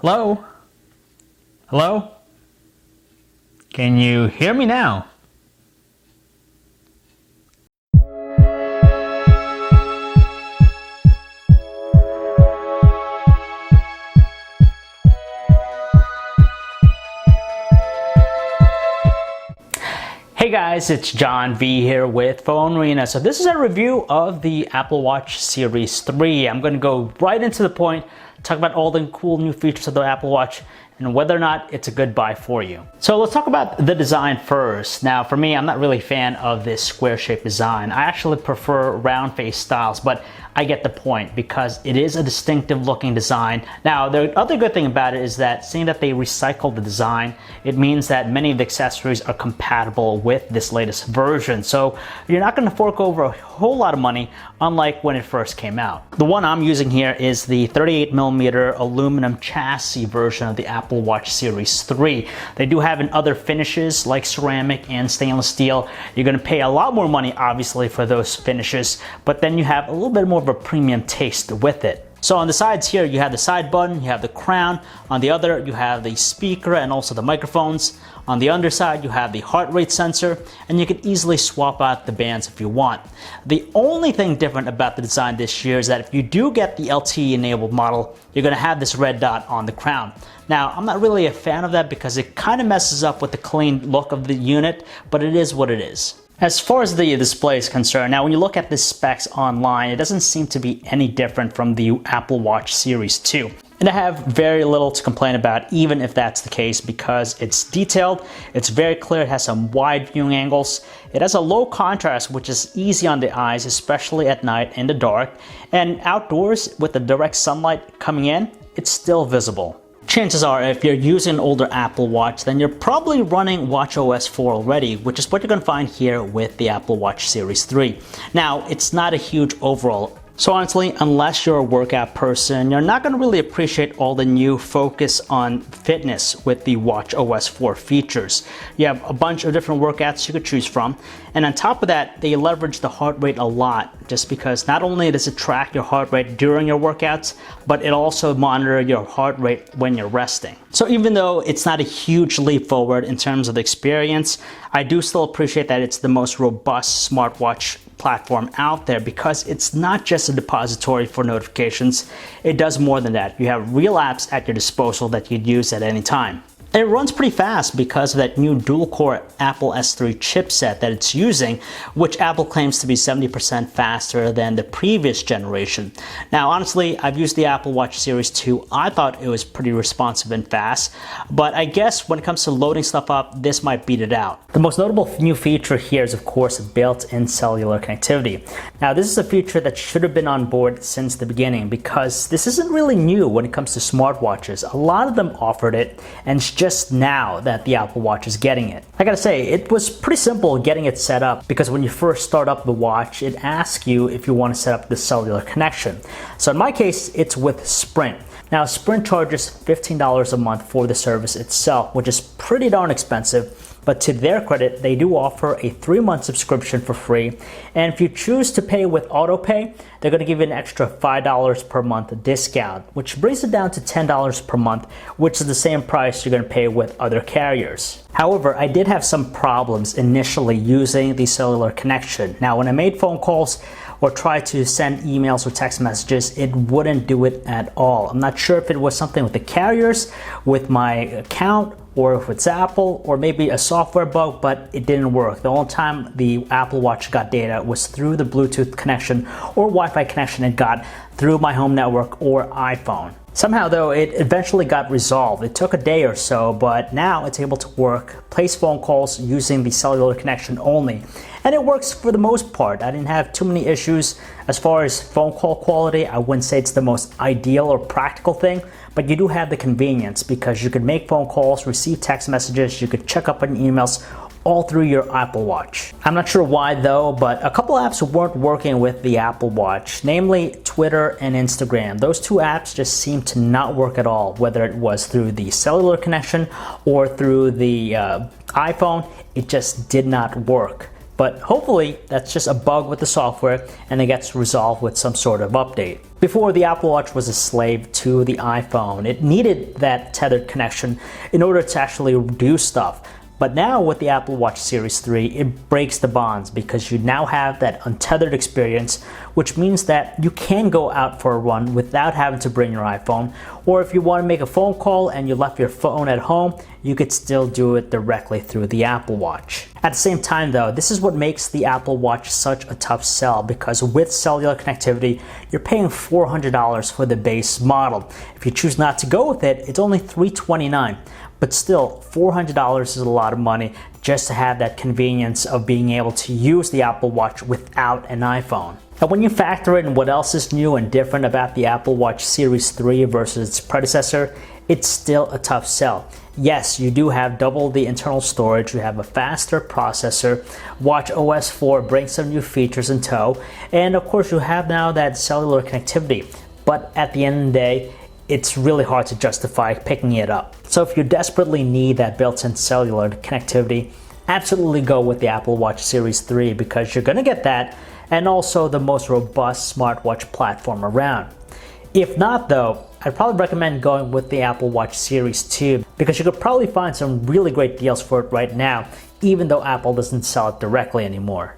Hello? Hello? Can you hear me now? Hey guys, it's John V here with PhoneArena. So this is a review of the Apple Watch Series 3. I'm going to go right into the point, talk about all the cool new features of the Apple Watch and whether or not it's a good buy for you. So let's talk about the design first. Now for me, I'm not really a fan of this square shaped design. I actually prefer round face styles, but I get the point because it is a distinctive looking design. Now the other good thing about it is that seeing that they recycled the design, it means that many of the accessories are compatible with this latest version. So you're not going to fork over a whole lot of money, unlike when it first came out. The one I'm using here is the 38mm aluminum chassis version of the Apple Watch Series 3. They do have in other finishes like ceramic and stainless steel. You're going to pay a lot more money obviously for those finishes, but then you have a little bit more of a premium taste with it. So on the sides here, you have the side button, you have the crown. On the other, you have the speaker and also the microphones. On the underside, you have the heart rate sensor, and you can easily swap out the bands if you want. The only thing different about the design this year is that if you do get the LTE enabled model, you're going to have this red dot on the crown. Now, I'm not really a fan of that because it kind of messes up with the clean look of the unit, but it is what it is. As far as the display is concerned, now when you look at the specs online, it doesn't seem to be any different from the Apple Watch Series 2. And I have very little to complain about, even if that's the case, because it's detailed, it's very clear, it has some wide viewing angles, it has a low contrast, which is easy on the eyes, especially at night in the dark, and outdoors with the direct sunlight coming in, it's still visible. Chances are, if you're using an older Apple Watch, then you're probably running watchOS 4 already, which is what you're going to find here with the Apple Watch Series 3. Now, it's not a huge overall. So honestly, unless you're a workout person, you're not going to really appreciate all the new focus on fitness with the watchOS 4 features. You have a bunch of different workouts you could choose from. And on top of that, they leverage the heart rate a lot, just because not only does it track your heart rate during your workouts, but it also monitors your heart rate when you're resting. So even though it's not a huge leap forward in terms of the experience, I do still appreciate that it's the most robust smartwatch platform out there because it's not just a depository for notifications. It does more than that. You have real apps at your disposal that you'd use at any time. And it runs pretty fast because of that new dual-core Apple S3 chipset that it's using, which Apple claims to be 70% faster than the previous generation. Now, honestly, I've used the Apple Watch Series 2. I thought it was pretty responsive and fast, but I guess when it comes to loading stuff up, this might beat it out. The most notable new feature here is, of course, built-in cellular connectivity. Now, this is a feature that should have been on board since the beginning because this isn't really new when it comes to smartwatches. A lot of them offered it, and it's just now that the Apple Watch is getting it. I gotta say, it was pretty simple getting it set up because when you first start up the watch, it asks you if you want to set up the cellular connection. So in my case, it's with Sprint. Now, Sprint charges $15 a month for the service itself, which is pretty darn expensive. But to their credit, they do offer a 3-month subscription for free. And if you choose to pay with autopay, they're going to give you an extra $5 per month discount, which brings it down to $10 per month, which is the same price you're going to pay with other carriers. However, I did have some problems initially using the cellular connection. Now, when I made phone calls or tried to send emails or text messages, it wouldn't do it at all. I'm not sure if it was something with the carriers, with my account, or if it's Apple, or maybe a software bug, but it didn't work. The only time the Apple Watch got data was through the Bluetooth connection or Wi-Fi connection it got through my home network or iPhone. Somehow though, it eventually got resolved. It took a day or so, but now it's able to work, place phone calls using the cellular connection only. And it works for the most part. I didn't have too many issues. As far as phone call quality, I wouldn't say it's the most ideal or practical thing, but you do have the convenience because you could make phone calls, receive text messages, you could check up on emails, all through your Apple Watch. I'm not sure why though, but a couple apps weren't working with the Apple Watch, namely Twitter and Instagram. Those two apps just seemed to not work at all, whether it was through the cellular connection or through the iPhone, it just did not work. But hopefully that's just a bug with the software and it gets resolved with some sort of update. Before, the Apple Watch was a slave to the iPhone. It needed that tethered connection in order to actually do stuff. But now with the Apple Watch Series 3, it breaks the bonds because you now have that untethered experience, which means that you can go out for a run without having to bring your iPhone. Or if you want to make a phone call and you left your phone at home, you could still do it directly through the Apple Watch. At the same time though, this is what makes the Apple Watch such a tough sell, because with cellular connectivity, you're paying $400 for the base model. If you choose not to go with it, it's only $329. But still, $400 is a lot of money just to have that convenience of being able to use the Apple Watch without an iPhone. And when you factor in what else is new and different about the Apple Watch Series 3 versus its predecessor, it's still a tough sell. Yes, you do have double the internal storage, you have a faster processor, Watch OS 4 brings some new features in tow, and of course you have now that cellular connectivity. But at the end of the day, it's really hard to justify picking it up. So if you desperately need that built-in cellular connectivity, absolutely go with the Apple Watch Series 3 because you're gonna get that, and also the most robust smartwatch platform around. If not though, I'd probably recommend going with the Apple Watch Series 2 because you could probably find some really great deals for it right now, even though Apple doesn't sell it directly anymore.